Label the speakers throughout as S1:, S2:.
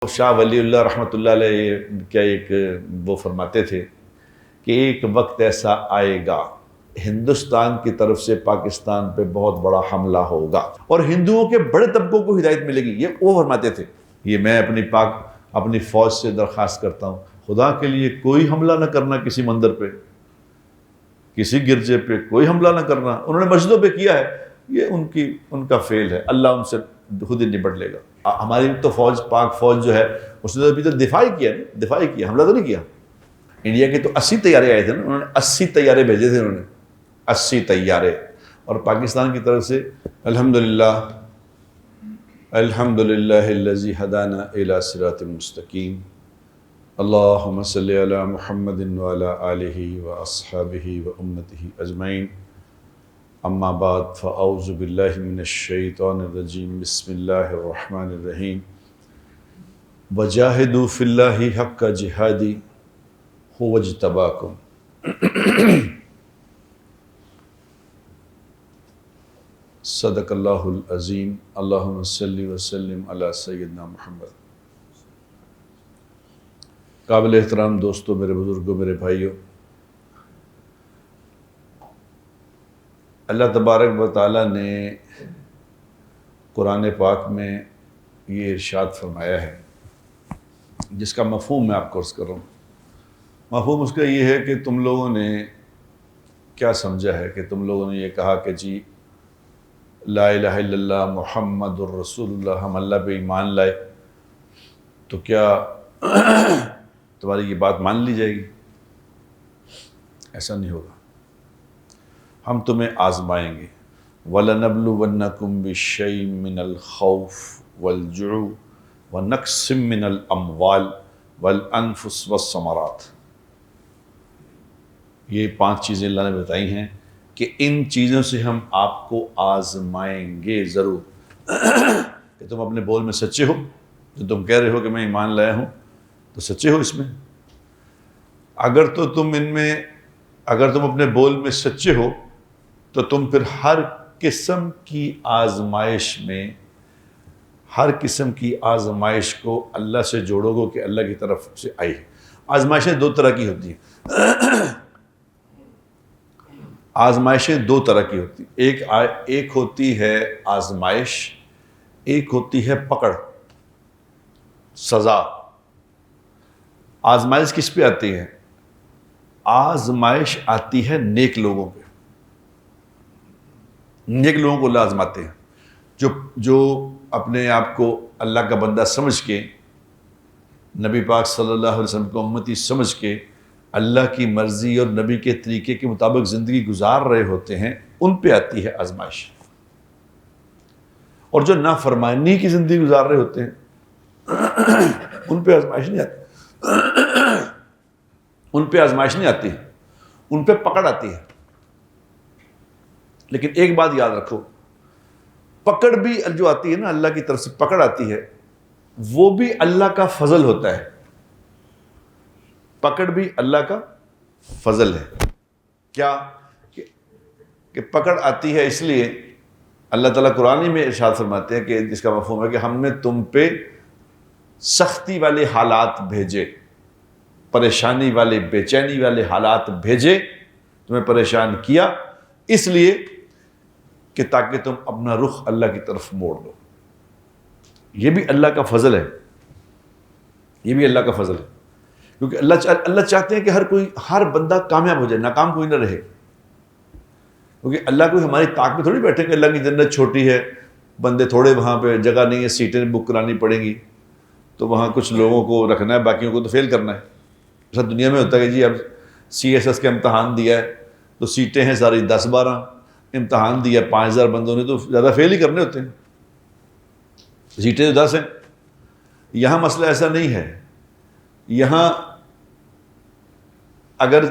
S1: شاہ ولی اللہ رحمۃ اللہ علیہ کیا ایک وہ فرماتے تھے کہ ایک وقت ایسا آئے گا ہندوستان کی طرف سے پاکستان پہ بہت بڑا حملہ ہوگا اور ہندوؤں کے بڑے طبقوں کو ہدایت ملے گی. یہ وہ فرماتے تھے. یہ میں اپنی فوج سے درخواست کرتا ہوں، خدا کے لیے کوئی حملہ نہ کرنا کسی مندر پہ، کسی گرجے پہ کوئی حملہ نہ کرنا. انہوں نے مسجدوں پہ کیا ہے، یہ ان کا فیل ہے، اللہ ان سے خود ہی نپٹ لے گا. ہماری تو فوج، پاک فوج جو ہے، اس نے تو ابھی تو دفاع ہی کیا، حملہ تو نہیں کیا. انڈیا کے تو 80 طیارے آئے تھے نا، انہوں نے 80 طیارے بھیجے تھے، انہوں نے 80 طیارے. اور پاکستان کی طرف سے الحمدللہ الذی ہدانا الی صراط مستقیم، اللہم صلی علی محمد وعلی آلہ واصحابہ وامتہ اجمعین. اما بعد فاعوذ باللہ من الشیطان الرجیم، بسم اللہ الرحمن الرحیم. وجاہدوا فی اللہ حق جہادی هو اجتباکم. صدق اللہ العظیم. اللہم صلی وسلم علی سیدنا محمد. قابل احترام دوستوں، میرے بزرگوں، میرے بھائیوں، اللہ تبارک و تعالیٰ نے قرآن پاک میں یہ ارشاد فرمایا ہے جس کا مفہوم میں آپ کو عرض کر رہا ہوں. مفہوم اس کا یہ ہے کہ تم لوگوں نے کیا سمجھا ہے کہ تم لوگوں نے یہ کہا کہ جی لا الہ الا اللہ محمد الرسول اللہ، ہم اللہ پہ ایمان لائے تو کیا تمہاری یہ بات مان لی جائے گی؟ ایسا نہیں ہوگا. ہم تمہیں آزمائیں گے. وَلَنَبْلُوَنَّكُمْ بِشَيْءٍ مِّنَ الْخَوْفِ وَالْجُوعِ وَنَقْصٍ مِّنَ الْأَمْوَالِ وَالْأَنفُسِ وَالثَّمَرَاتِ. یہ 5 چیزیں اللہ نے بتائی ہیں کہ ان چیزوں سے ہم آپ کو آزمائیں گے ضرور. کہ تم اپنے بول میں سچے ہو، جو تم کہہ رہے ہو کہ میں ایمان لایا ہوں تو سچے ہو اس میں. اگر تم اپنے بول میں سچے ہو تو تم پھر ہر قسم کی آزمائش کو اللہ سے جوڑو گے کہ اللہ کی طرف سے آئی ہے. آزمائشیں 2 طرح کی ہوتی ہیں. آزمائشیں 2 طرح کی ہوتی ہیں. ایک ہوتی ہے آزمائش، ایک ہوتی ہے پکڑ، سزا. آزمائش کس پہ آتی ہے؟ آزمائش آتی ہے نیک لوگوں پہ. نیک لوگوں کو اللہ آزماتے ہیں، جو اپنے آپ کو اللہ کا بندہ سمجھ کے، نبی پاک صلی اللہ علیہ وسلم کو امتی سمجھ کے اللہ کی مرضی اور نبی کے طریقے کے مطابق زندگی گزار رہے ہوتے ہیں، ان پہ آتی ہے آزمائش. اور جو نافرمانی کی زندگی گزار رہے ہوتے ہیں ان پہ آزمائش نہیں آتی. ان پہ آزمائش نہیں آتی، ان پہ پکڑ آتی ہے. لیکن ایک بات یاد رکھو، پکڑ بھی جو آتی ہے نا، اللہ کی طرف سے پکڑ آتی ہے، وہ بھی اللہ کا فضل ہوتا ہے. پکڑ بھی اللہ کا فضل ہے. کیا کہ پکڑ آتی ہے اس لیے اللہ تعالیٰ قرآن میں ارشاد فرماتے ہیں کہ جس کا مفہوم ہے کہ ہم نے تم پہ سختی والے حالات بھیجے، پریشانی والے، بے چینی والے حالات بھیجے، تمہیں پریشان کیا اس لیے کہ تاکہ تم اپنا رخ اللہ کی طرف موڑ دو. یہ بھی اللہ کا فضل ہے. یہ بھی اللہ کا فضل ہے، کیونکہ اللہ چاہتے ہیں کہ ہر بندہ کامیاب ہو جائے، ناکام کوئی نہ رہے. کیونکہ اللہ کوئی ہماری طاقت میں تھوڑی بیٹھے کہ اللہ کی جنت چھوٹی ہے، بندے تھوڑے، وہاں پہ جگہ نہیں ہے، سیٹیں بک کرانی پڑیں گی تو وہاں کچھ لوگوں کو رکھنا ہے، باقیوں کو تو فیل کرنا ہے. ایسا دنیا میں ہوتا ہے کہ جی اب CSS کا امتحان دیا ہے تو سیٹیں ہیں ساری 10-12، امتحان دیا 5000 بندوں نے تو زیادہ فیل ہی کرنے ہوتے ہیں، سیٹیں 10 ہیں. یہاں مسئلہ ایسا نہیں ہے. یہاں اگر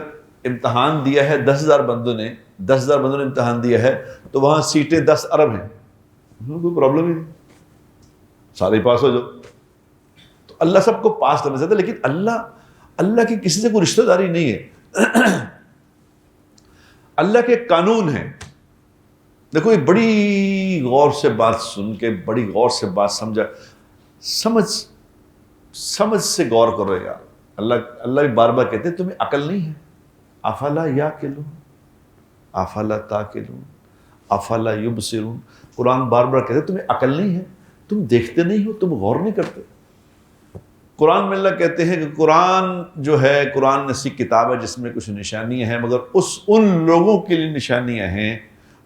S1: امتحان دیا ہے 10,000 بندوں نے، 10,000 بندوں نے امتحان دیا ہے تو وہاں سیٹیں 10 ارب ہیں، کوئی پرابلم ہی نہیں، سارے پاس ہو جاؤ. تو اللہ سب کو پاس کرنا چاہتا ہے، لیکن اللہ کی کسی سے کوئی رشتہ داری نہیں ہے. اللہ کے قانون ہیں. دیکھو، یہ بڑی غور سے بات سن کے، بڑی غور سے بات سمجھ سمجھ سے غور کرو یار. اللہ بھی بار بار کہتے ہیں تمہیں عقل نہیں ہے. افلا یاقلون افلا تاقلون افلا یبصرون. قرآن بار بار کہتے ہیں تمہیں عقل نہیں ہے, تم دیکھتے نہیں ہو, تم غور نہیں کرتے. قرآن میں اللہ کہتے ہیں کہ قرآن جو ہے, قرآن ایسی کتاب ہے جس میں کچھ نشانیاں ہیں, مگر ان لوگوں کے لیے نشانیاں ہیں,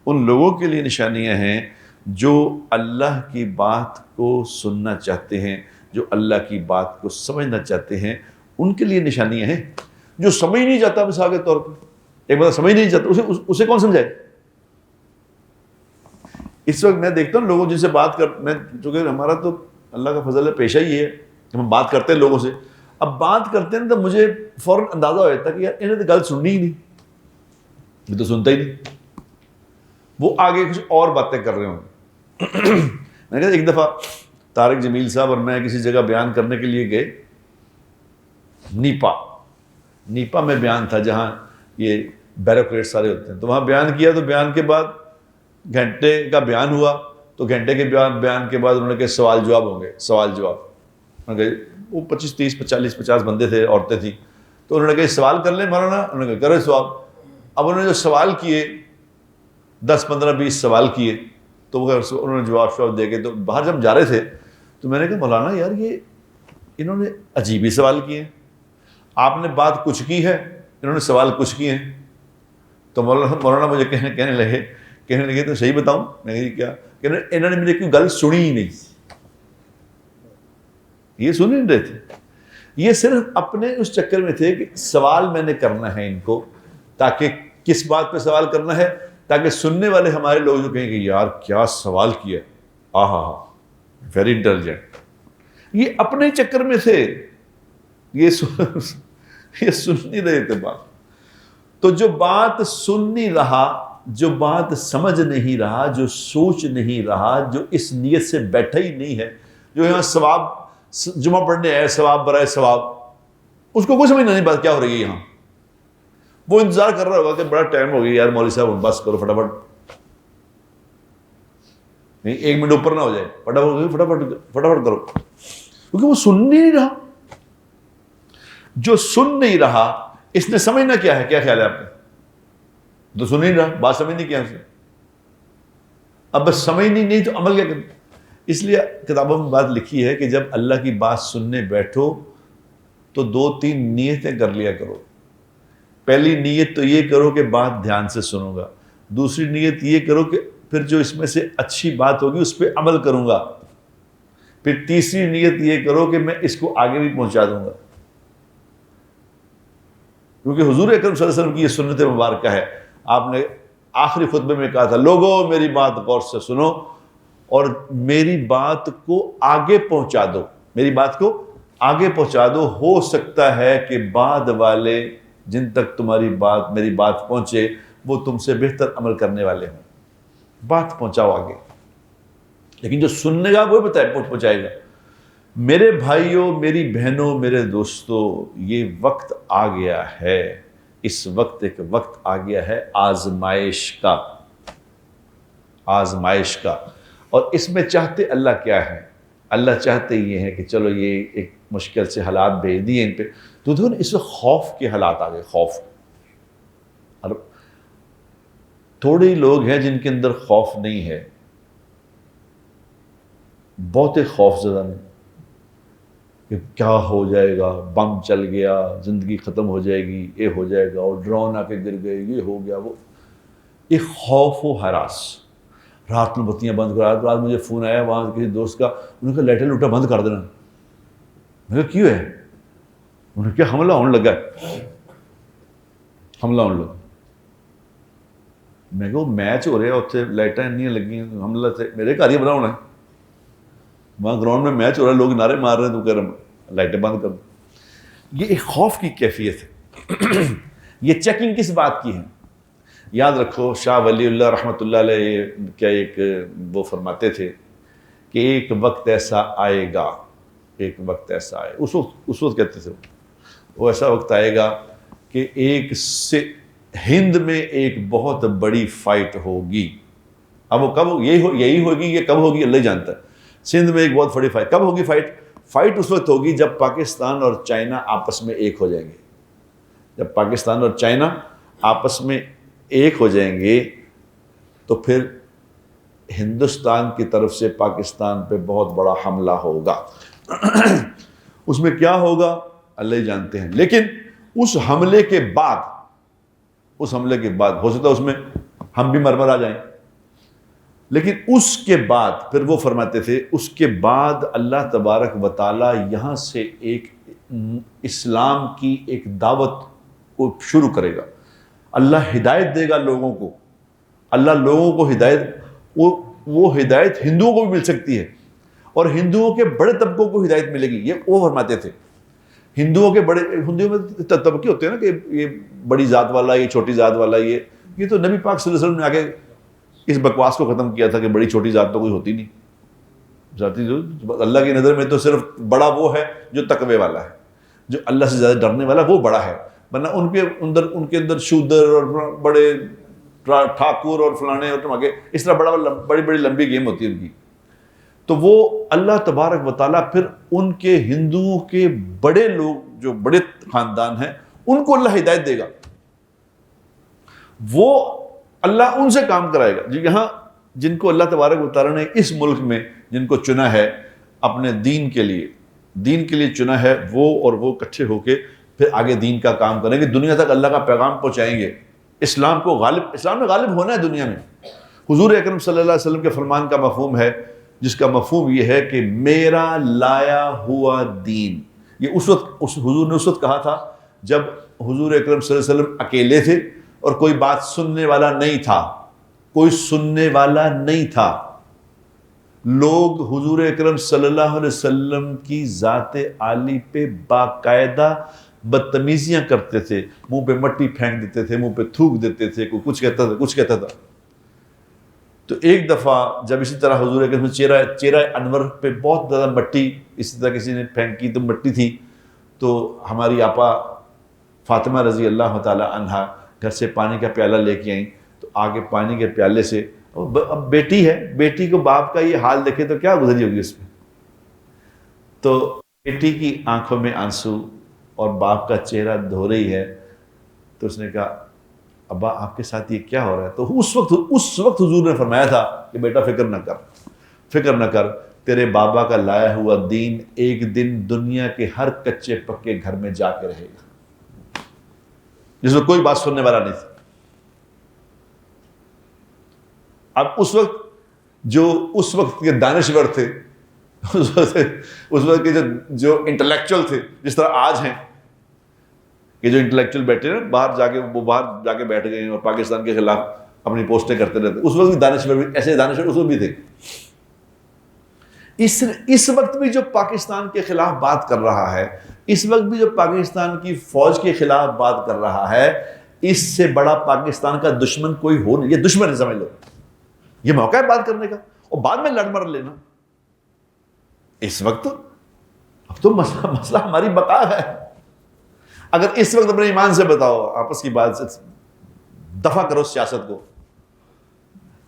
S1: ان لوگوں کے لیے نشانیاں ہیں جو اللہ کی بات کو سننا چاہتے ہیں, جو اللہ کی بات کو سمجھنا چاہتے ہیں, ان کے لیے نشانیاں ہیں. جو سمجھ نہیں جاتا مثال کے طور پر, ایک بندہ سمجھ نہیں جاتا, اسے کون سمجھائے؟ اس وقت میں دیکھتا ہوں لوگوں جن سے بات میں چونکہ ہمارا تو اللہ کا فضل ہے, پیشہ ہی ہے کہ ہم بات کرتے ہیں لوگوں سے. اب بات کرتے ہیں تو مجھے فوراً اندازہ ہو جاتا ہے کہ یار انہیں تو گل سننی ہی نہیں, یہ تو سنتا ہی نہیں, وہ آگے کچھ اور باتیں کر رہے ہوں. میں نے کہا ایک دفعہ طارق جمیل صاحب اور میں کسی جگہ بیان کرنے کے لیے گئے, نیپا میں بیان تھا جہاں یہ بیوروکریٹ سارے ہوتے ہیں. تو وہاں بیان کیا, تو بیان کے بعد گھنٹے کا بیان ہوا, تو گھنٹے کے بیان کے بعد انہوں نے کہا سوال جواب ہوں گے, سوال جواب. وہ 25 30 40 50 بندے تھے, عورتیں تھیں. تو انہوں نے کہا سوال کر لیں مولانا, انہوں نے کہا کرو سوال. اب انہوں نے جو سوال کیے 10 15 20 سوال کیے, تو انہوں نے جواب دے کے, تو باہر جب جا رہے تھے تو میں نے کہا مولانا یار یہ انہوں نے عجیب ہی سوال کیے ہیں, آپ نے بات کچھ کی ہے, انہوں نے سوال کچھ کیے ہیں. تو مولانا مجھے کہنے لگے تو صحیح بتاؤں. میں نے کیا کہ انہوں نے میری کوئی گل سنی ہی نہیں, یہ سن نہیں رہے تھے, یہ صرف اپنے اس چکر میں تھے کہ سوال میں نے کرنا ہے ان کو, تاکہ کس بات پہ سوال کرنا ہے, تاکہ سننے والے ہمارے لوگ جو کہیں کہ یار کیا سوال کیا, ویری انٹیلیجنٹ. یہ اپنے چکر میں تھے, یہ سن نہیں رہے تھے بات. تو جو بات سن نہیں رہا, جو بات سمجھ نہیں رہا, جو سوچ نہیں رہا, جو اس نیت سے بیٹھا ہی نہیں ہے, جو یہاں ثواب جمعہ پڑھنے آئے ثواب برائے ثواب, اس کو کوئی سمجھنا نہیں بات کیا ہو رہی ہے یہاں. وہ انتظار کر رہا ہوگا کہ بڑا ٹائم ہو گیا یار مولوی صاحب بس کرو فٹافٹ, نہیں 1 منٹ اوپر نہ ہو جائے, فٹافٹ کرو, کیونکہ وہ سن نہیں رہا. جو سن نہیں رہا اس نے سمجھنا کیا ہے؟ کیا خیال ہے آپ کا؟ تو سن نہیں رہا, بات سمجھ نہیں کیا اسے. اب بس سمجھنی نہیں تو عمل کیا کریں؟ اس لیے کتابوں میں بات لکھی ہے کہ جب اللہ کی بات سننے بیٹھو تو 2-3 نیتیں کر لیا کرو. پہلی نیت تو یہ کرو کہ بات دھیان سے سنوں گا. دوسری نیت یہ کرو کہ پھر جو اس میں سے اچھی بات ہوگی اس پہ عمل کروں گا. پھر تیسری نیت یہ کرو کہ میں اس کو آگے بھی پہنچا دوں گا. کیونکہ حضور اکرم صلی اللہ علیہ وسلم کی یہ سنت مبارکہ ہے. آپ نے آخری خطبے میں کہا تھا لوگو میری بات غور سے سنو اور میری بات کو آگے پہنچا دو, میری بات کو آگے پہنچا دو. ہو سکتا ہے کہ بعد والے جن تک تمہاری بات میری بات پہنچے وہ تم سے بہتر عمل کرنے والے ہوں. بات پہنچاؤ آگے, لیکن جو سننے گا وہ پہنچائے گا. میرے بھائیوں, میری بہنوں, میرے دوستوں, یہ وقت آ گیا ہے, اس وقت ایک وقت آ گیا ہے آزمائش کا, آزمائش کا. اور اس میں چاہتے اللہ کیا ہے؟ اللہ چاہتے یہ ہے کہ چلو یہ ایک مشکل سے حالات بھیج دیے ان پہ, تو دیکھو نا اس میں خوف کے حالات آ گئے, خوف. اور تھوڑے ہی لوگ ہیں جن کے اندر خوف نہیں ہے, بہت خوف زدہ ہیں کہ کیا ہو جائے گا, بم چل گیا, زندگی ختم ہو جائے گی, یہ ہو جائے گا, اور ڈرون آ کے گر گئے, یہ ہو گیا, وہ ایک خوف و ہراس. رات میں بتیاں بند کرا. رات مجھے فون آیا وہاں کسی دوست کا, انہوں نے کہا لائٹیں لوٹا بند کر دینا. میں کہا کیوں ہے؟ انہوں نے کیا حملہ ہونے لگا ہے, حملہ ہونے لگا. میں کہا میچ ہو رہے ہیں اتنے لائٹیں نہیں لگی ہیں, حملہ سے میرے گھر ہی بنا ہونا ہے, وہاں گراؤنڈ میں میچ ہو رہا ہے, لوگ نعرے مار رہے ہیں, تو کہہ رہے ہیں لائٹیں بند کر دو. یہ ایک خوف کی کیفیت ہے. یہ چیکنگ کس بات کی ہے؟ یاد رکھو شاہ ولی اللہ رحمۃ اللہ علیہ کیا ایک وہ فرماتے تھے کہ ایک وقت ایسا آئے گا, ایک وقت ایسا آئے, اس وقت کہتے تھے وہ ایسا وقت آئے گا کہ ایک سے ہند میں ایک بہت بڑی فائٹ ہوگی. اب وہ کب یہی ہوگی, یہ کب ہوگی اللہ جانتا ہے. سندھ میں ایک بہت بڑی فائٹ کب ہوگی؟ فائٹ اس وقت ہوگی جب پاکستان اور چائنا آپس میں ایک ہو جائیں گے. جب پاکستان اور چائنا آپس میں ایک ہو جائیں گے تو پھر ہندوستان کی طرف سے پاکستان پہ بہت بڑا حملہ ہوگا. اس میں کیا ہوگا اللہ ہی جانتے ہیں. لیکن اس حملے کے بعد ہو سکتا ہے اس میں ہم بھی مرمر آ جائیں. لیکن اس کے بعد پھر وہ فرماتے تھے اس کے بعد اللہ تبارک و تعالیٰ یہاں سے ایک اسلام کی ایک دعوت کو شروع کرے گا. اللہ ہدایت دے گا لوگوں کو. اللہ لوگوں کو ہدایت, وہ ہدایت ہندوؤں کو بھی مل سکتی ہے اور ہندوؤں کے بڑے طبقوں کو ہدایت ملے گی. یہ وہ فرماتے تھے ہندوؤں میں طبقے ہوتے ہیں نا کہ یہ بڑی ذات والا, یہ چھوٹی ذات والا. یہ تو نبی پاک صلی اللہ علیہ وسلم نے آگے اس بکواس کو ختم کیا تھا کہ بڑی چھوٹی ذات تو کوئی ہوتی نہیں. ذاتی جو اللہ کی نظر میں تو صرف بڑا وہ ہے جو تقوی والا ہے, جو اللہ سے زیادہ ڈرنے والا, وہ بڑا ہے. ورنہ ان کے اندر شودر اور بڑے ٹھاکر اور فلانے اور ٹماکے اس طرح بڑی بڑی لمبی گیم ہوتی ہے ان کی. تو وہ اللہ تبارک و تعالیٰ پھر ان کے ہندوؤں کے بڑے لوگ جو بڑے خاندان ہیں ان کو اللہ ہدایت دے گا. وہ اللہ ان سے کام کرائے گا. یہاں جن کو اللہ تبارک و تعالیٰ نے اس ملک میں جن کو چنا ہے اپنے دین کے لیے چنا ہے, وہ اکٹھے ہو کے پھر آگے دین کا کام کریں گے, دنیا تک اللہ کا پیغام پہنچائیں گے. اسلام نے غالب ہونا ہے دنیا میں. حضور اکرم صلی اللہ علیہ وسلم کے فرمان کا مفہوم ہے, جس کا مفہوم یہ ہے کہ میرا لایا ہوا دین. یہ حضور نے اس وقت کہا تھا جب حضور اکرم صلی اللہ علیہ وسلم اکیلے تھے اور کوئی بات سننے والا نہیں تھا. لوگ حضور اکرم صلی اللہ علیہ وسلم کی ذات عالی پہ باقاعدہ بدتمیزیاں کرتے تھے, منہ پہ مٹی پھینک دیتے تھے, منہ پہ تھوک دیتے تھے, کوئی کچھ کہتا تھا. تو ایک دفعہ جب اسی طرح حضور اکرم چہرہ انور پہ بہت زیادہ مٹی اسی طرح کسی نے پھینکی تو مٹی تھی, تو ہماری آپا فاطمہ رضی اللہ تعالی عنہا گھر سے پانی کا پیالہ لے کے آئیں. تو آگے پانی کے پیالے سے, اب بیٹی ہے, بیٹی کو باپ کا یہ حال دیکھے تو کیا گزری ہوگی اس میں. تو بیٹی کی آنکھوں میں آنسو اور باپ کا چہرہ دھو رہی ہے, تو اس نے کہا ابا آپ کے ساتھ یہ کیا ہو رہا ہے. تو اس وقت حضور نے فرمایا تھا کہ بیٹا فکر نہ کر, تیرے بابا کا لایا ہوا دین ایک دن دنیا کے ہر کچے پکے گھر میں جا کے رہے گا, جس میں کوئی بات سننے والا نہیں تھا. اب اس وقت کے دانشور تھے, اس وقت کے جو انٹلیکچوئل تھے, جس طرح آج ہیں کہ جو انٹلیکچوئل بیٹھے ہیں باہر جا کے بیٹھ گئے ہیں اور پاکستان کے خلاف اپنی پوسٹیں کرتے رہتے, اس وقت دانشور بھی ایسے دانشور اس وقت بھی تھے. اس وقت بھی جو پاکستان کے خلاف بات کر رہا ہے, اس وقت بھی جو پاکستان کی فوج کے خلاف بات کر رہا ہے, اس سے بڑا پاکستان کا دشمن کوئی ہو نہیں. یہ دشمن ہے سمجھ لو, یہ موقع ہے بات کرنے کا, اور بعد میں لڑ مر لینا. اس وقت اب تو مسئلہ ہماری بقا ہے. اگر اس وقت اپنے ایمان سے بتاؤ, آپس کی بات سے دفع کرو سیاست کو,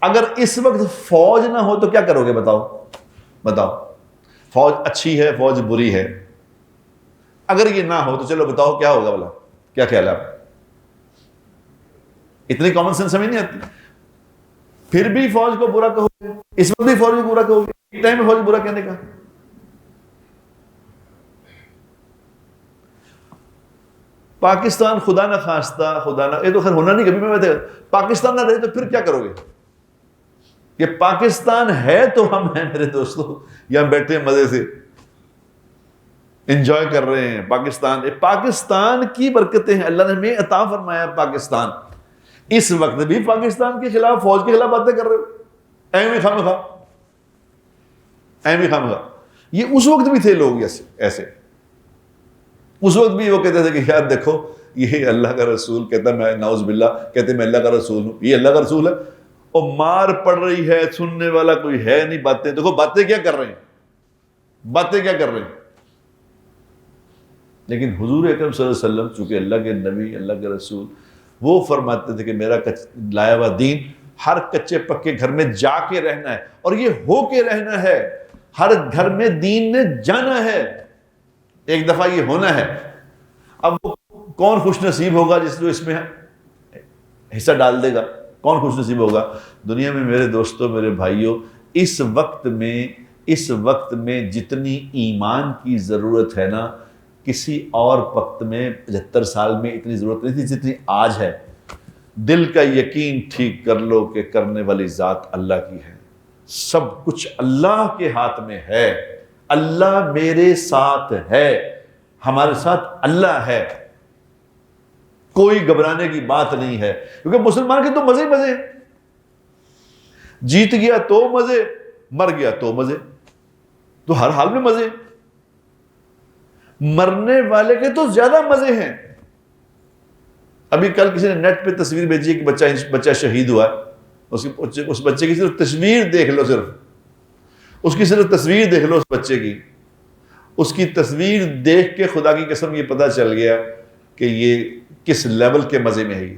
S1: اگر اس وقت فوج نہ ہو تو کیا کرو گے بتاؤ. فوج اچھی ہے, فوج بری ہے. اگر یہ نہ ہو تو چلو بتاؤ کیا ہوگا بلا, کیا خیال ہے آپ. اتنی کامن سینس سمجھ نہیں آتی. پھر بھی فوج کو برا کہو گے, اس وقت بھی فوج کو برا کہو گے, ایک ٹائم میں فوج کو برا کہنے کا. پاکستان خدا نہ خواستہ یہ تو خیر ہونا نہیں, کبھی میں بتایا پاکستان نہ رہے تو پھر کیا کرو گے. یہ پاکستان ہے تو ہم ہیں میرے دوستو, یہاں بیٹھے ہیں مزے سے انجوائے کر رہے ہیں. پاکستان کی برکتیں ہیں, اللہ نے ہمیں عطا فرمایا پاکستان. اس وقت بھی پاکستان کے خلاف, فوج کے خلاف باتیں کر رہے ہو, ایم خامخواہ. یہ اس وقت بھی تھے لوگ ایسے. اس وقت بھی وہ کہتے تھے کہ یار دیکھو یہ اللہ کا رسول کہتا ہے, میں نعوذ باللہ کہتے میں اللہ کا رسول ہوں, یہ اللہ کا رسول ہے, اور مار پڑ رہی ہے, سننے والا کوئی ہے نہیں. باتیں دیکھو, باتیں کیا کر رہے ہیں. لیکن حضور اکرم صلی اللہ علیہ وسلم چونکہ اللہ کے نبی, اللہ کے رسول, وہ فرماتے تھے کہ میرا لایا ہوا دین ہر کچے پکے گھر میں جا کے رہنا ہے, اور یہ ہو کے رہنا ہے. ہر گھر میں دین نے جانا ہے، ایک دفعہ یہ ہونا ہے۔ اب وہ کون خوش نصیب ہوگا جس جو اس میں حصہ ڈال دے گا؟ کون خوش نصیب ہوگا؟ دنیا میں میرے دوستوں، میرے بھائیوں، اس وقت میں جتنی ایمان کی ضرورت ہے نا، کسی اور وقت میں 75 سال میں اتنی ضرورت نہیں تھی جتنی آج ہے۔ دل کا یقین ٹھیک کر لو کہ کرنے والی ذات اللہ کی ہے، سب کچھ اللہ کے ہاتھ میں ہے، اللہ میرے ساتھ ہے، ہمارے ساتھ اللہ ہے، کوئی گھبرانے کی بات نہیں ہے، کیونکہ مسلمان کے تو مزے ہی مزے ہیں، جیت گیا تو مزے، مر گیا تو مزے، تو ہر حال میں مزے، مرنے والے کے تو زیادہ مزے ہیں۔ ابھی کل کسی نے نیٹ پہ تصویر بھیجی ہے کہ بچہ شہید ہوا ہے، اس بچے کی صرف تصویر دیکھ لو، اس کی صرف تصویر دیکھ لو، اس بچے کی، اس کی تصویر دیکھ کے خدا کی قسم یہ پتہ چل گیا کہ یہ کس لیول کے مزے میں ہے۔ یہ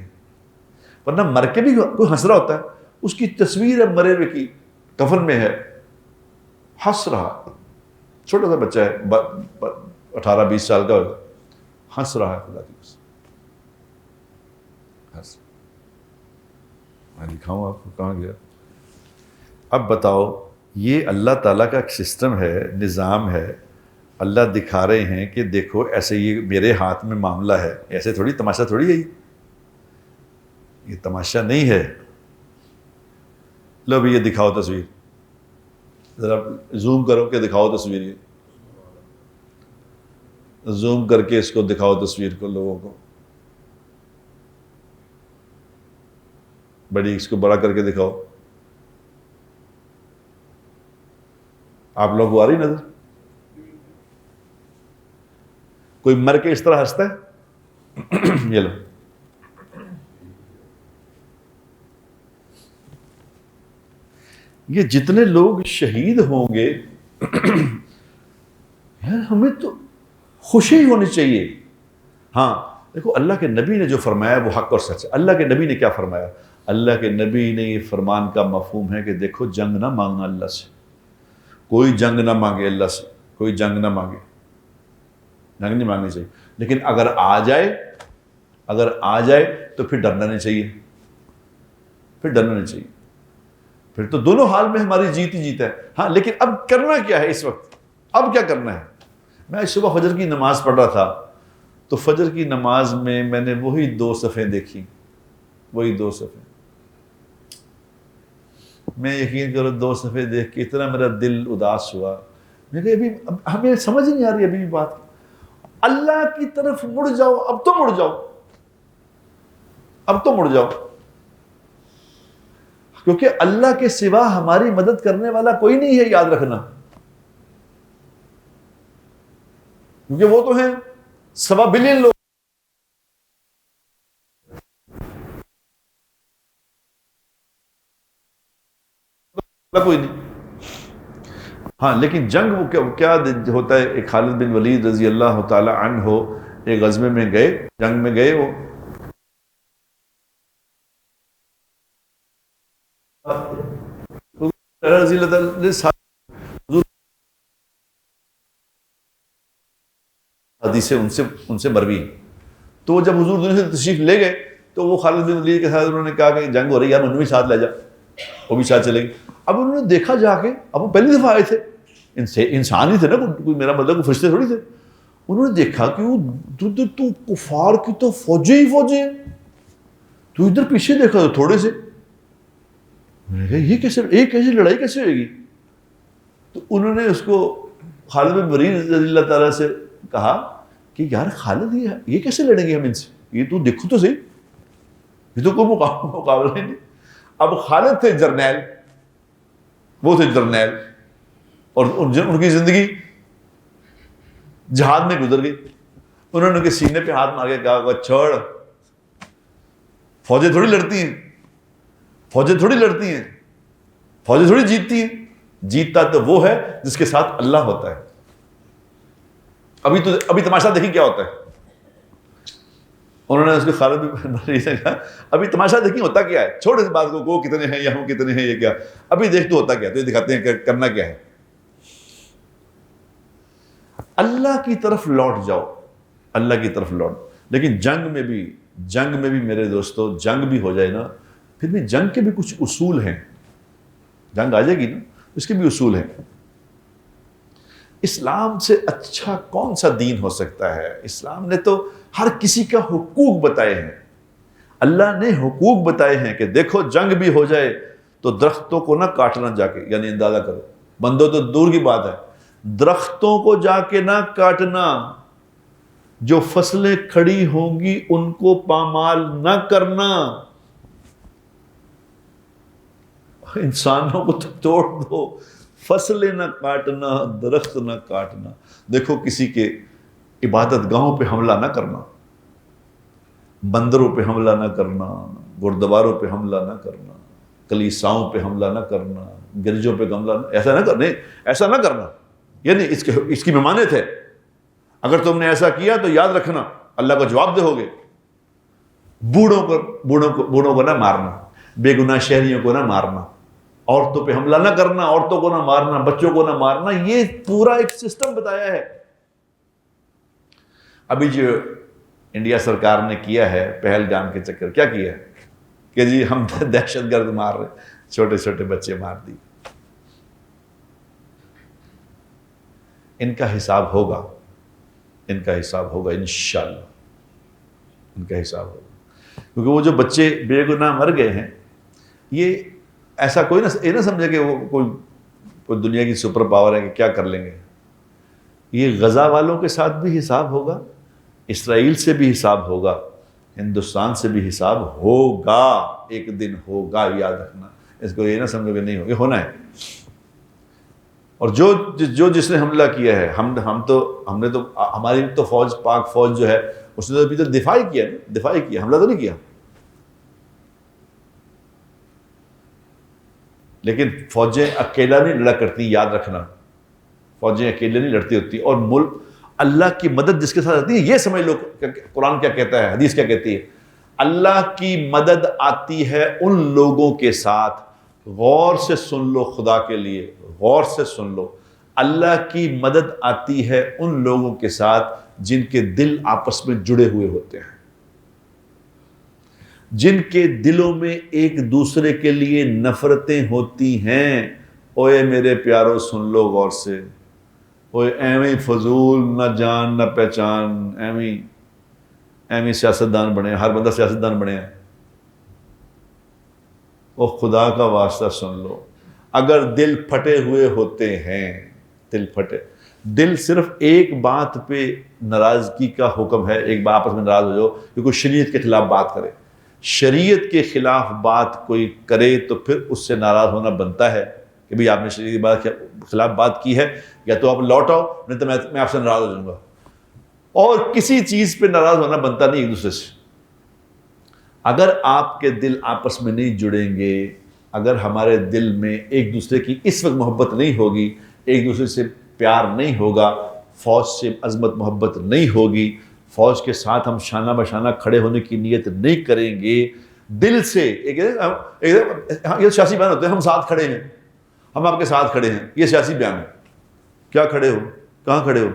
S1: ورنہ مر کے بھی کوئی ہنس رہا ہوتا ہے، اس کی تصویر ہے مرے ہوئے کی، کفن میں ہے، ہنس رہا، چھوٹا سا بچہ ہے، 18-20 سال کا ہوگا، ہنس رہا ہے خدا کی قسم، میں دکھاؤں آپ کو، کہاں گیا؟ اب بتاؤ، یہ اللہ تعالیٰ کا ایک سسٹم ہے، نظام ہے، اللہ دکھا رہے ہیں کہ دیکھو ایسے یہ میرے ہاتھ میں معاملہ ہے، ایسے تھوڑی تماشا تھوڑی ہے، یہ تماشا نہیں ہے۔ لو بھی یہ دکھاؤ تصویر، ذرا زوم کرو کہ دکھاؤ تصویر، یہ زوم کر کے اس کو دکھاؤ تصویر کو لوگوں کو، بڑی، اس کو بڑا کر کے دکھاؤ، آپ لوگوں کو آ رہی نظر؟ کوئی مر کے اس طرح ہنستا ہے؟ یہ لو، یہ جتنے لوگ شہید ہوں گے یار ہمیں تو خوشی ہونی چاہیے۔ ہاں دیکھو، اللہ کے نبی نے جو فرمایا وہ حق اور سچ ہے۔ اللہ کے نبی نے کیا فرمایا؟ اللہ کے نبی نے یہ فرمان کا مفہوم ہے کہ دیکھو، جنگ نہ مانگنا اللہ سے، کوئی جنگ نہ مانگے اللہ سے، کوئی جنگ نہ مانگے، جنگ نہیں مانگنی چاہیے، لیکن اگر آ جائے تو پھر ڈرنا نہیں چاہیے، پھر ڈرنا نہیں چاہیے، پھر تو دونوں حال میں ہماری جیت ہی جیت ہے۔ ہاں لیکن اب کرنا کیا ہے اس وقت؟ اب کیا کرنا ہے؟ میں صبح فجر کی نماز پڑھ رہا تھا، تو فجر کی نماز میں نے وہی 2 صفحیں دیکھی، وہی 2 صفحیں، میں یقین کرو 2 صفحے دیکھ کے اتنا میرا دل اداس ہوا، میں کہ ابھی ہمیں سمجھ نہیں آ رہی ابھی بھی بات، اللہ کی طرف مڑ جاؤ، اب تو مڑ جاؤ، اب تو مڑ جاؤ، کیونکہ اللہ کے سوا ہماری مدد کرنے والا کوئی نہیں ہے، یاد رکھنا، کیونکہ وہ تو ہیں 1.25 بلین لوگ، کوئی نہیں۔ ہاں لیکن جنگ وہ کیا ہوتا ہے؟ ایک خالد بن ولید رضی اللہ تعالی عنہ ایک غزوے میں گئے، جنگ میں گئے، وہ رضی اللہ تعالی حدیث ان سے مروی، تو وہ جب حضور دنیا سے تشریف لے گئے تو وہ خالد بن ولید کے ساتھ انہوں نے کہا کہ جنگ ہو رہی ہے یار، انہوں بھی ساتھ لے جا، وہ بھی ساتھ چلے گئے۔ اب انہوں نے دیکھا جا کے، اب وہ پہلی دفعہ آئے تھے، انسان ہی تھے نا، کوئی میرا مطلب کوئی فرشتے تھوڑی تھے، انہوں نے دیکھا کہ وہ تو کفار کی تو فوجیں ہی فوجیں ہیں، تو ادھر پیچھے دیکھا تو تھوڑے سے، میں نے کہا یہ کیسے لڑائی کیسے ہوئے گی؟ تو انہوں نے اس کو خالد بن ولید رضی اللہ تعالیٰ سے کہا کہ یار خالد یہ کیسے لڑیں گے ہم ان سے، یہ تو دیکھو تو صحیح، یہ تو کوئی مقابلہ نہیں۔ اب خالد تھے جرنیل، وہ تھے جرنیل، اور ان کی زندگی جہاد میں گزر گئی۔ انہوں نے ان کے سینے پہ ہاتھ مار کے کہا چھوڑ، فوجیں تھوڑی لڑتی ہیں، فوجیں تھوڑی لڑتی ہیں، فوجیں تھوڑی جیتتی ہیں، جیتتا تو وہ ہے جس کے ساتھ اللہ ہوتا ہے۔ ابھی تماشا دیکھیں کیا ہوتا ہے۔ انہوں نے اس کو خالد بن ولید سے کہا ابھی تماشا دیکھیں ہوتا کیا ہے، چھوڑ اس بات کو، وہ کتنے ہیں یا ہم کتنے ہیں، یہ کیا، ابھی دیکھ تو ہوتا کیا، تو یہ دکھاتے ہیں کہ کرنا کیا ہے۔ اللہ کی طرف لوٹ جاؤ، اللہ کی طرف لوٹ. لیکن جنگ میں بھی میرے دوستو، جنگ بھی ہو جائے نا، پھر بھی جنگ کے بھی کچھ اصول ہیں. جنگ آ جائے گی نا، اس کے بھی اصول ہیں. اسلام سے اچھا کون سا دین ہو سکتا ہے؟ اسلام نے تو ہر کسی کا حقوق بتائے ہیں. اللہ نے حقوق بتائے ہیں کہ دیکھو جنگ بھی ہو جائے تو درختوں کو نہ کاٹنا جا کے، یعنی اندازہ کرو، بندوں تو دور کی بات ہے، درختوں کو جا کے نہ کاٹنا، جو فصلیں کھڑی ہوں گی ان کو پامال نہ کرنا. انسانوں کو تو توڑ دو، فصلیں نہ کاٹنا، درخت نہ کاٹنا. دیکھو کسی کے عبادت گاہوں پہ حملہ نہ کرنا، بندروں پہ حملہ نہ کرنا، گردواروں پہ حملہ نہ کرنا، کلیساؤں پہ حملہ نہ کرنا، گرجوں پہ حملہ نہ، ایسا نہ کرنا. یعنی اس کی ممانعت ہے. اگر تم نے ایسا کیا تو یاد رکھنا اللہ کو جواب دے ہوگے. بوڑھوں کو نہ مارنا، بے گناہ شہریوں کو نہ مارنا، عورتوں پہ حملہ نہ کرنا، عورتوں کو نہ مارنا، بچوں کو نہ مارنا. یہ پورا ایک سسٹم بتایا ہے. ابھی جو انڈیا سرکار نے کیا ہے پہلگام کے چکر، کیا کیا ہے کہ جی ہم دہشت گرد مار رہے، چھوٹے چھوٹے بچے مار دی. ان کا حساب ہوگا، ان کا حساب ہوگا انشاءاللہ، ان کا حساب ہوگا. کیونکہ وہ جو بچے بے گناہ مر گئے ہیں، یہ ایسا کوئی نہ سمجھے کہ وہ کوئی دنیا کی سپر پاور ہے کہ کیا کر لیں گے. یہ غزہ والوں کے ساتھ بھی حساب ہوگا، اسرائیل سے بھی حساب ہوگا، ہندوستان سے بھی حساب ہوگا. ایک دن ہوگا، یاد رکھنا. اس کو یہ نہ سمجھو کہ نہیں ہوگا، یہ ہونا ہے. اور جو جس نے حملہ کیا ہے، ہم نے تو ہماری تو فوج، پاک فوج جو ہے، اس نے تو ابھی تو دفاع کیا، حملہ تو نہیں کیا. لیکن فوجیں اکیلا نہیں لڑا کرتی، یاد رکھنا. فوجیں اکیلے نہیں لڑتی ہوتی. اور ملک اللہ کی مدد جس کے ساتھ آتی ہے، یہ سمجھ لو قرآن کیا کہتا ہے، حدیث کیا کہتی ہے. اللہ کی مدد آتی ہے ان لوگوں کے ساتھ. غور سے سن لو، خدا کے لیے غور سے سن لو. اللہ کی مدد آتی ہے ان لوگوں کے ساتھ جن کے دل آپس میں جڑے ہوئے ہوتے ہیں، جن کے دلوں میں ایک دوسرے کے لیے نفرتیں ہوتی ہیں. اوے میرے پیارو سن لو غور سے. اوے ایویں فضول نہ جان نہ پہچان، ایویں سیاستدان بنے، ہر بندہ سیاستدان بنے. او خدا کا واسطہ سن لو. اگر دل پھٹے ہوئے ہوتے ہیں، دل صرف ایک بات پہ ناراضگی کا حکم ہے، ایک بات آپس میں ناراض ہو جاؤ کہ کوئی شریعت کے خلاف بات کرے. شریعت کے خلاف بات کوئی کرے تو پھر اس سے ناراض ہونا بنتا ہے کہ بھئی آپ نے شریعت کے خلاف بات کی ہے، یا تو آپ لوٹ آؤ، نہیں تو میں آپ سے ناراض ہو جاؤں گا. اور کسی چیز پہ ناراض ہونا بنتا نہیں ایک دوسرے سے. اگر آپ کے دل آپس میں نہیں جڑیں گے، اگر ہمارے دل میں ایک دوسرے کی اس وقت محبت نہیں ہوگی، ایک دوسرے سے پیار نہیں ہوگا، فوج سے عظمت محبت نہیں ہوگی، فوج کے ساتھ ہم شانہ بشانہ کھڑے ہونے کی نیت نہیں کریں گے دل سے. یہ سیاسی بیان ہوتے ہیں، ہم ساتھ کھڑے ہیں، ہم آپ کے ساتھ کھڑے ہیں، یہ سیاسی بیان ہے. کیا کھڑے ہو؟ کہاں کھڑے ہو؟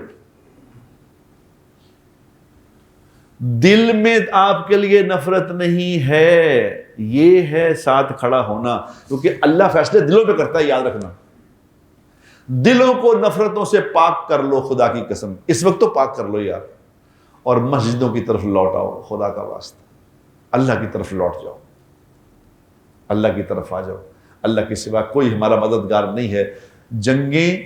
S1: دل میں آپ کے لیے نفرت نہیں ہے، یہ ہے ساتھ کھڑا ہونا. کیونکہ اللہ فیصلے دلوں پہ کرتا ہے، یاد رکھنا. دلوں کو نفرتوں سے پاک کر لو، خدا کی قسم اس وقت تو پاک کر لو یار. اور مسجدوں کی طرف لوٹ آؤ، خدا کا واسطہ اللہ کی طرف لوٹ جاؤ، اللہ کی طرف آ جاؤ. اللہ کے سوا کوئی ہمارا مددگار نہیں ہے. جنگیں،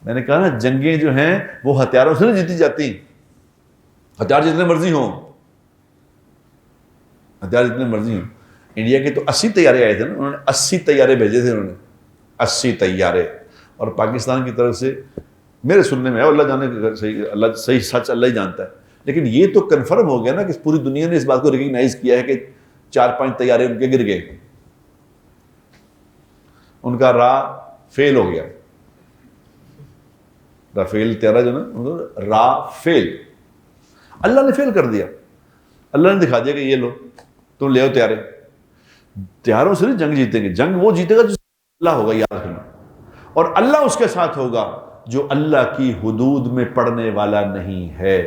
S1: میں نے کہا نا، جنگیں جو ہیں وہ ہتھیاروں سے نہیں جیتی جاتی. ہتھیار جتنے مرضی ہوں، ہتھیار جتنے مرضی ہوں. انڈیا کے تو 80 طیارے آئے تھے نا، انہوں نے 80 طیارے بھیجے تھے، انہوں نے 80 طیارے. اور پاکستان کی طرف سے میرے سننے میں ہے، اللہ جانے صحیح، اللہ صحیح سچ اللہ ہی جانتا ہے، لیکن یہ تو کنفرم ہو گیا نا کہ پوری دنیا نے اس بات کو ریکگنائز کیا ہے کہ 4-5 طیارے ان کے گر گئے، ان کا فیل ہو گیا. رافیل طیارہ جو نا، فیل، اللہ نے فیل کر دیا. اللہ نے دکھا دیا کہ یہ لو تم لے آؤ طیارے. طیاروں سے نہیں جنگ جیتیں گے، جنگ وہ جیتے گا جو اللہ ہوگا، یاد رکھنا. اور اللہ اس کے ساتھ ہوگا جو اللہ کی حدود میں پڑھنے والا نہیں ہے۔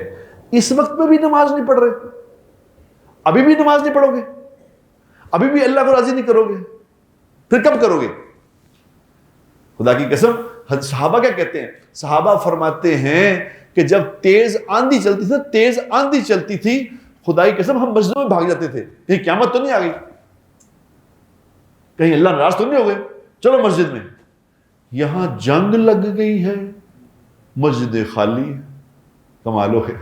S1: اس وقت میں بھی نماز نہیں پڑھ رہے، ابھی بھی نماز نہیں پڑھو گے، ابھی بھی اللہ کو راضی نہیں کرو گے، پھر کب کرو گے؟ خدا کی قسم، صحابہ کیا کہتے ہیں؟ صحابہ فرماتے ہیں کہ جب تیز آندھی چلتی تھی، تیز آندھی چلتی تھی، خدا کی قسم ہم مسجدوں میں بھاگ جاتے تھے، کہیں قیامت تو نہیں آ گئی، کہیں اللہ ناراض تو نہیں ہو گئے، چلو مسجد میں۔ یہاں جنگ لگ گئی ہے، مسجد خالی ہے، کمالو ہے۔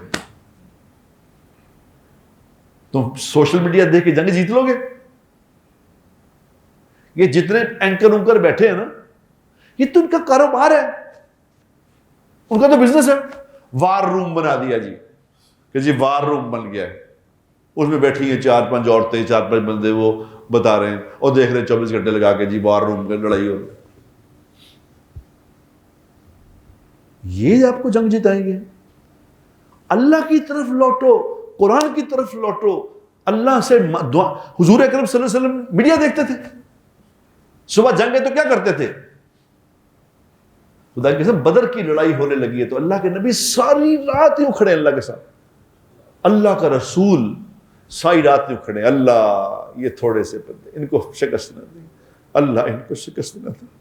S1: تم سوشل میڈیا دیکھ کے جنگ جیت لو گے؟ یہ جتنے اینکر انکر بیٹھے ہیں نا، یہ تو ان کا کاروبار ہے، ان کا تو بزنس ہے۔ وار روم بنا دیا جی کہ جی وار روم بن گیا ہے، اس میں بیٹھی ہیں 4-5 عورتیں، 4-5 بندے، وہ بتا رہے ہیں اور دیکھ رہے ہیں 24 گھنٹے لگا کے جی وار روم میں لڑائی ہو رہی ہے۔ یہ آپ کو جنگ جتائیں گے؟ اللہ کی طرف لوٹو، قرآن کی طرف لوٹو، اللہ سے دعا۔ حضور اکرم صلی اللہ علیہ وسلم میڈیا دیکھتے تھے، صبح جنگ ہے تو کیا کرتے تھے؟ خدا کی قسم بدر کی لڑائی ہونے لگی ہے تو اللہ کے نبی ساری رات یوں کھڑے اللہ کے ساتھ، اللہ کا رسول ساری رات یوں کھڑے، اللہ یہ تھوڑے سے بندے ان کو شکست نہ دیں، اللہ ان کو شکست نہ دیں۔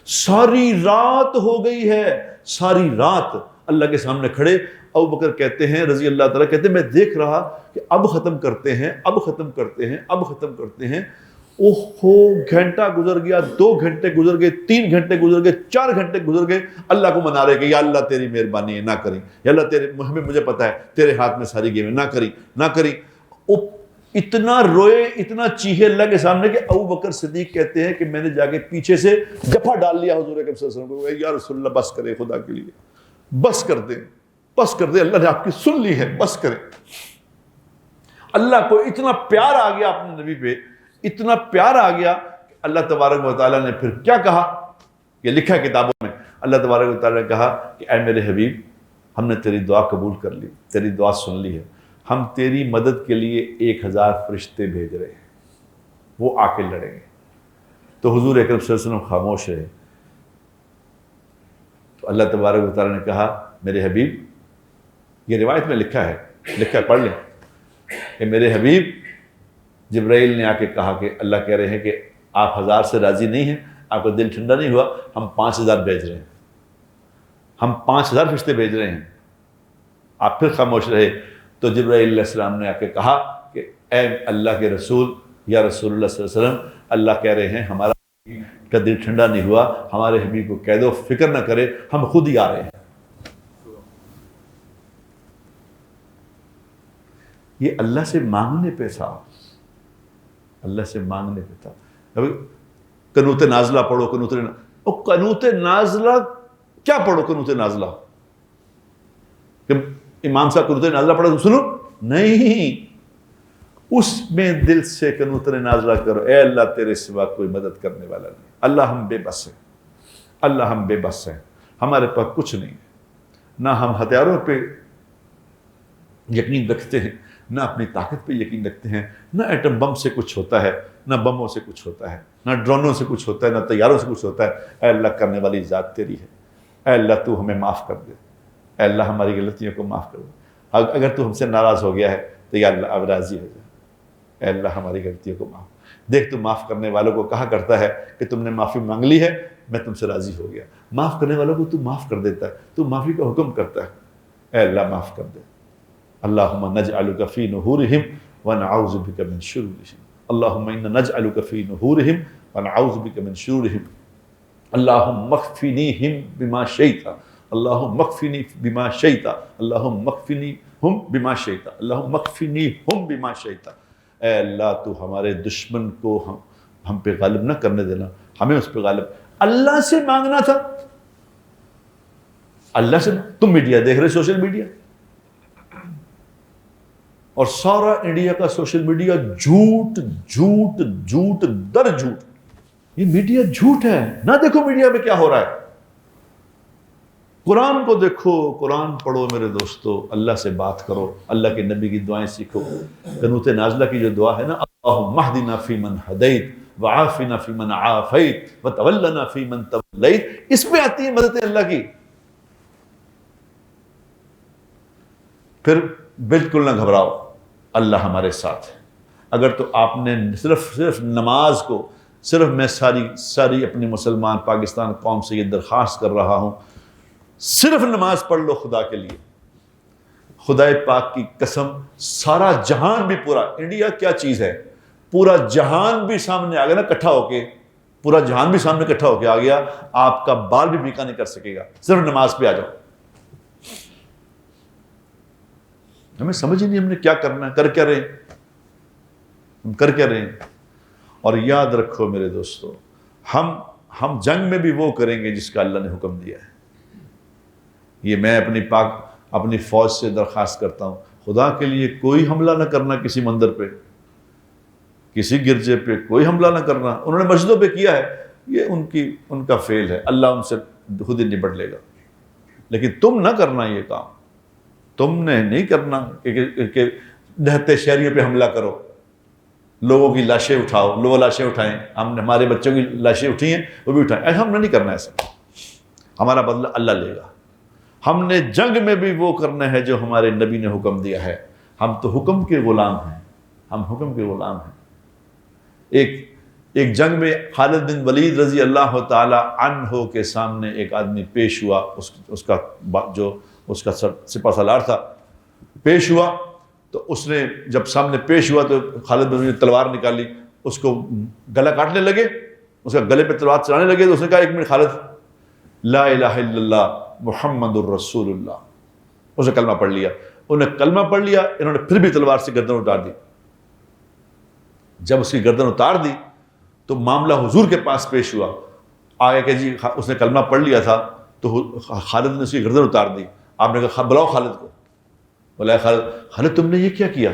S1: ساری رات ہو گئی ہے، ساری رات اللہ کے سامنے کھڑے۔ ابو بکر کہتے ہیں رضی اللہ تعالیٰ، کہتے ہیں میں دیکھ رہا کہ اب ختم کرتے ہیں، اب ختم کرتے ہیں، اب ختم کرتے ہیں۔ اوہو، گھنٹہ گزر گیا، 2 گھنٹے گزر گئے، 3 گھنٹے گزر گئے، 4 گھنٹے گزر گئے، اللہ کو منا رہے کہ یا اللہ تیری مہربانی ہے، نہ کری، یا اللہ تیرے مجھے پتا ہے تیرے ہاتھ میں ساری گیم ہے، نہ کری نہ کری۔ اتنا روئے، اتنا چیخے اللہ کے سامنے کہ ابو بکر صدیق کہتے ہیں کہ میں نے جا کے پیچھے سے جپا ڈال لیا حضور اکرم صلی اللہ علیہ وسلم کو، یا رسول اللہ بس کرے، خدا کے لیے بس کر دیں، بس کر دیں، اللہ نے آپ کی سن لی ہے، بس کریں۔ اللہ کو اتنا پیار آ گیا اپنے نبی پہ، اتنا پیار آ گیا کہ اللہ تبارک و تعالیٰ نے پھر کیا کہا، یہ لکھا ہے کتابوں میں، اللہ تبارک و تعالیٰ نے کہا کہ اے میرے حبیب، ہم نے تیری دعا قبول کر لی، تیری دعا سن لی ہے، ہم تیری مدد کے لیے 1000 فرشتے بھیج رہے ہیں، وہ آ کے لڑیں گے۔ تو حضور اکرم صلی اللہ علیہ وسلم خاموش رہے۔ تو اللہ تبارک و تعالیٰ نے کہا میرے حبیب، یہ روایت میں لکھا ہے، پڑھ لیں کہ میرے حبیب، جبرائیل نے آ کے کہا کہ اللہ کہہ رہے ہیں کہ آپ 1000 سے راضی نہیں ہیں، آپ کا دل ٹھنڈا نہیں ہوا، ہم 5000 بھیج رہے ہیں، ہم 5000 فرشتے بھیج رہے ہیں۔ آپ پھر خاموش رہے۔ تو جبرائیل علیہ السلام نے آ کے کہا کہ اے اللہ کے رسول، یا رسول اللہ صلی اللہ علیہ وسلم، اللہ کہہ رہے ہیں ہمارا کا دل ٹھنڈا نہیں ہوا، ہمارے حبیب کو کہہ دو فکر نہ کرے، ہم خود ہی آ رہے ہیں۔ یہ اللہ سے مانگنے پہ تھا، اللہ سے مانگنے پہ تھا۔ ابھی قنوت نازلہ پڑھو، قنوت نازلہ کیا پڑھو؟ قنوت نازلہ کہ امام صاحب قنوت نازلہ پڑھو تو سنو؟ نہیں، اس میں دل سے قنوت نازلہ کرو، اے اللہ تیرے سوا کوئی مدد کرنے والا نہیں، اللہ ہم بے بس ہیں، اللہ ہم بے بس ہیں، ہمارے پاس کچھ نہیں ہے، نہ ہم ہتھیاروں پہ یقین رکھتے ہیں، نہ اپنی طاقت پہ یقین رکھتے ہیں، نہ ایٹم بم سے کچھ ہوتا ہے، نہ بموں سے کچھ ہوتا ہے، نہ ڈرونوں سے کچھ ہوتا ہے، نہ طیاروں سے کچھ ہوتا ہے۔ اے اللہ کرنے والی ذات تیری ہے، اے اللہ تو ہمیں معاف کر دے، اے اللہ ہماری غلطیوں کو معاف کر دے، اگر تو ہم سے ناراض ہو گیا ہے تو یا اللہ اب راضی ہو جائے، اے اللہ ہماری غلطیوں کو معاف۔ دیکھ تو معاف کرنے والوں کو کہا کرتا ہے کہ تم نے معافی مانگ لی ہے، میں تم سے راضی ہو گیا۔ معاف کرنے والوں کو تو معاف کر دیتا ہے، تو معافی کا حکم کرتا ہے، اے اللہ معاف کر دے۔ اللہم نجعلک فی نحورہم ونعوذ بک من شرورہم، اللہم انا نجعلک فی نحورہم ونعوذ بک من شرورہم، اللہم اکفنیہم بما شئت، اللہم اکفنی بما شئت، اللہم اکفنیہم بما شئت، اللہم اکفنیہم بما شئت۔ اے اللہ تو ہمارے دشمن کو ہم پہ غالب نہ کرنے دینا، ہمیں اس پہ غالب۔ اللہ سے مانگنا تھا، اللہ سے۔ تم میڈیا دیکھ رہے، سوشل میڈیا، اور سارا انڈیا کا سوشل میڈیا جھوٹ جھوٹ جھوٹ در جھوٹ۔ یہ میڈیا جھوٹ ہے، نہ دیکھو میڈیا میں کیا ہو رہا ہے، قرآن کو دیکھو، قرآن پڑھو میرے دوستو، اللہ سے بات کرو، اللہ کے نبی کی دعائیں سیکھو۔ قنوت نازلہ کی جو دعا ہے نا، اللہم اہدنا فیمن ہدیت وعافنا فیمن عافیت وتولنا فیمن تولیت، اس میں آتی ہے مدد اللہ کی۔ پھر بالکل نہ گھبراؤ، اللہ ہمارے ساتھ ہے۔ اگر تو آپ نے صرف نماز کو، صرف میں ساری اپنی مسلمان پاکستان قوم سے یہ درخواست کر رہا ہوں، صرف نماز پڑھ لو خدا کے لیے۔ خدا پاک کی قسم، سارا جہان بھی پورا، انڈیا کیا چیز ہے، پورا جہان بھی سامنے آ گیا نا اکٹھا ہو کے، پورا جہان بھی سامنے اکٹھا ہو کے آ گیا، آپ کا بال بھی بیکا نہیں کر سکے گا، صرف نماز پہ آ جاؤ۔ ہمیں سمجھ ہی نہیں ہم نے کیا کرنا ہے، کر کیا رہے ہیں، ہم کر کیا رہے ہیں۔ اور یاد رکھو میرے دوستو، ہم جنگ میں بھی وہ کریں گے جس کا اللہ نے حکم دیا ہے۔ یہ میں اپنی فوج سے درخواست کرتا ہوں، خدا کے لیے کوئی حملہ نہ کرنا کسی مندر پہ، کسی گرجے پہ کوئی حملہ نہ کرنا۔ انہوں نے مسجدوں پہ کیا ہے، یہ ان کا فیل ہے، اللہ ان سے خود ہی نپٹ لے گا، لیکن تم نہ کرنا یہ کام، تم نے نہیں کرنا کہ نہتے شہریوں پہ حملہ کرو، لوگوں کی لاشیں اٹھاؤ، لوگ لاشیں اٹھائیں، ہمارے بچوں کی لاشیں اٹھی ہیں وہ بھی اٹھائیں، ہم نے نہیں کرنا ایسا، ہمارا بدلہ اللہ لے گا۔ ہم نے جنگ میں بھی وہ کرنا ہے جو ہمارے نبی نے حکم دیا ہے، ہم تو حکم کے غلام ہیں، ہم حکم کے غلام ہیں۔ ایک جنگ میں خالد بن ولید رضی اللہ تعالی عنہ کے سامنے ایک آدمی پیش ہوا، اس کا سپہ سالار تھا، پیش ہوا تو اس نے جب سامنے پیش ہوا تو خالد بن ولید نے تلوار نکالی، اس کو گلا کاٹنے لگے، اس کا گلے پہ تلوار چلانے لگے، تو اس نے کہا ایک منٹ خالد، لا الہ الا اللہ محمد الرسول اللہ، اس نے کلمہ پڑھ لیا، انہوں نے کلمہ پڑھ لیا، انہوں نے پھر بھی تلوار سے گردن اتار دی۔ جب اس کی گردن اتار دی تو معاملہ حضور کے پاس پیش ہوا، آیا کہ جی اس نے کلمہ پڑھ لیا تھا تو خالد نے اس کی گردن اتار دی، آپ نے کہا بلاؤ خالد کو، بولا خالد تم نے یہ کیا کیا،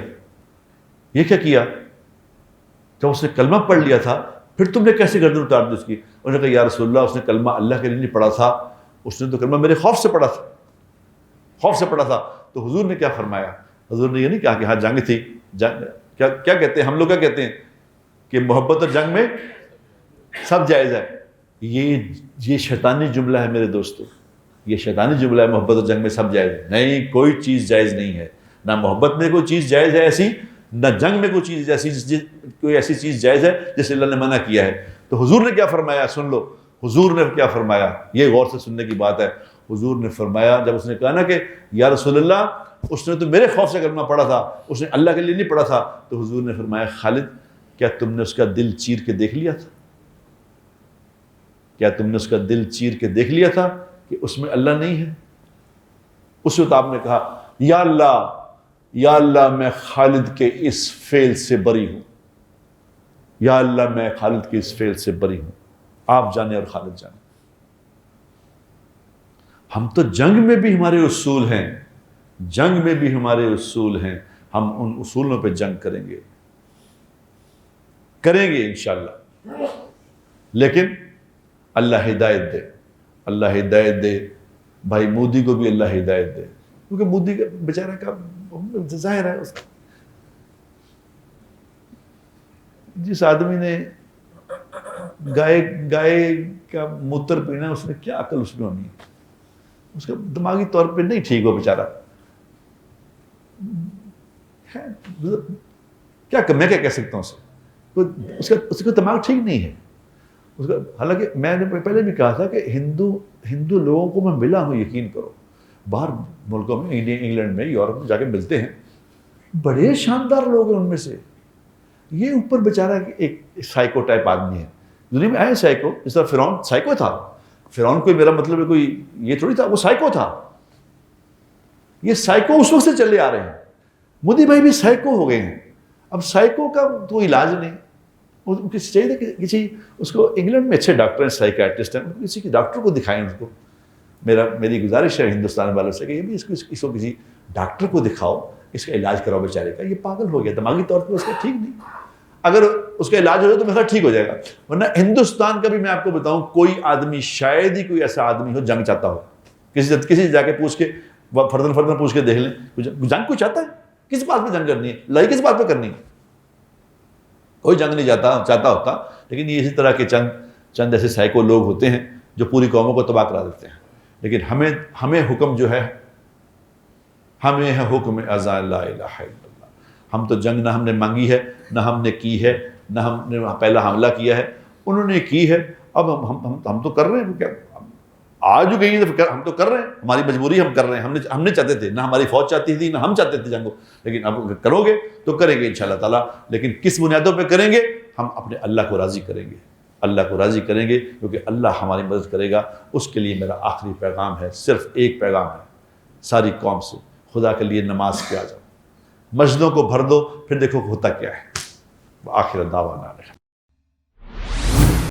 S1: یہ کیا کیا، جب اس نے کلمہ پڑھ لیا تھا پھر تم نے کیسے گردن اتار دی اس کی؟ انہوں نے کہا یا رسول اللہ اس نے کلمہ اللہ کے لیے نہیں پڑھا تھا، اس نے تو کلمہ میرے خوف سے پڑھا تھا، خوف سے پڑھا تھا۔ تو حضور نے کیا فرمایا؟ حضور نے یہ نہیں کہا کہ ہاں جنگ تھی، کیا کہتے ہیں ہم لوگ، کیا کہتے ہیں کہ محبت اور جنگ میں سب جائز ہے۔ یہ شیطانی جملہ ہے میرے دوستو، یہ شیطانی جملہ ہے، محبت اور جنگ میں سب جائز ہے، نہیں، کوئی چیز جائز نہیں ہے، نہ محبت میں کوئی چیز جائز ہے ایسی، نہ جنگ میں کوئی چیز ایسی، کوئی ایسی چیز جائز ہے جسے اللہ نے منع کیا ہے۔ تو حضور نے کیا فرمایا سن لو، حضور نے کیا فرمایا، یہ غور سے سننے کی بات ہے۔ حضور نے فرمایا، جب اس نے کہا نا کہ یا رسول اللہ اس نے تو میرے خوف سے کلمہ پڑھا تھا، اس نے اللہ کے لیے نہیں پڑھا تھا، تو حضور نے فرمایا خالد کیا تم نے اس کا دل چیر کے دیکھ لیا تھا؟ کیا تم نے اس کا دل چیر کے دیکھ لیا تھا کہ اس میں اللہ نہیں ہے؟ اس وقت آپ نے کہا یا اللہ میں خالد کے اس فعل سے بری ہوں، یا اللہ میں خالد کے اس فعل سے بری ہوں، آپ جانے اور خالد جانے۔ ہم تو جنگ میں بھی ہمارے اصول ہیں، جنگ میں بھی ہمارے اصول ہیں، ہم ان اصولوں پہ جنگ کریں گے انشاءاللہ، لیکن اللہ ہدایت دے، اللہ ہدایت دے، بھائی مودی کو بھی اللہ ہدایت دے، کیونکہ مودی کا بیچارہ کا ظاہر ہے، جس آدمی نے گائے کا موتر پینا اس نے کیا عقل اس میں ہونی ہے، اس کا دماغی طور پہ نہیں ٹھیک ہو بیچارہ، میں کیا کہہ سکتا ہوں اسے، اس کا دماغ ٹھیک نہیں ہے اس کا۔ حالانکہ میں نے پہلے بھی کہا تھا کہ ہندو لوگوں کو میں ملا ہوں، یقین کرو، باہر ملکوں میں، انگلینڈ میں، یورپ میں جا کے ملتے ہیں، بڑے شاندار لوگ ہیں ان میں سے، یہ اوپر بیچارہ ایک سائیکو ٹائپ آدمی ہے، دنیا میں آئے سائیکو، جس طرح فرعون سائیکو تھا، فرعون کوئی میرا مطلب ہے کوئی یہ تھوڑی تھا، وہ سائیکو تھا، یہ سائیکو اس وقت سے چلے آ رہے ہیں، مودی بھائی بھی سائیکو ہو گئے ہیں۔ اب سائیکو کا تو علاج نہیں، کسی چاہیے کہ کسی اس کو، انگلینڈ میں اچھے ڈاکٹر ہیں، سائیکیٹرسٹ ہیں، کسی کے ڈاکٹر کو دکھائیں ان کو، میری گزارش ہے ہندوستان والوں سے کہ یہ بھی اس کو کسی ڈاکٹر کو دکھاؤ، اس کا علاج کراؤ بیچارے کا، یہ پاگل ہو گیا دماغی طور پہ، اس کا ٹھیک نہیں، اگر اس کا علاج ہو جائے تو میرا ٹھیک ہو جائے گا، ورنہ ہندوستان کا بھی میں آپ کو بتاؤں کوئی آدمی، شاید ہی کوئی ایسا آدمی ہو جنگ چاہتا ہو، کسی جا کے پوچھ کے فردن پوچھ کے دیکھ لیں، جنگ کوئی چاہتا ہے؟ کس بات پہ جنگ کرنی ہے؟ لڑائی کس بات پہ کرنی ہے؟ کوئی جنگ نہیں چاہتا ہوتا، لیکن یہ اسی طرح کے چند ایسے سائیکو لوگ ہوتے ہیں جو پوری قوموں کو تباہ کرا دیتے ہیں۔ لیکن ہمیں حکم جو ہے، ہمیں ہے حکم ازا لا الہ الا اللہ. ہم تو جنگ نہ ہم نے مانگی ہے، نہ ہم نے کی ہے، نہ ہم نے پہلا حملہ کیا ہے، انہوں نے کی ہے. اب ہم تو کر رہے ہیں. کیا آج گئی ہے ہم تو کر رہے ہیں، ہماری مجبوری ہم کر رہے ہیں. ہم نے چاہتے تھے، نہ ہماری فوج چاہتی تھی، نہ ہم چاہتے تھے جنگ کو، لیکن اب کرو گے تو کریں گے انشاءاللہ تعالیٰ. لیکن کس بنیادوں پہ کریں گے؟ ہم اپنے اللہ کو راضی کریں گے، اللہ کو راضی کریں گے، کیونکہ اللہ ہماری مدد کرے گا. اس کے لیے میرا آخری پیغام ہے، صرف ایک پیغام ہے ساری قوم سے: خدا کے لیے نماز پہ آ جاؤ، مسجدوں کو بھر دو، پھر دیکھو ہوتا کیا ہے. آخر دعوانا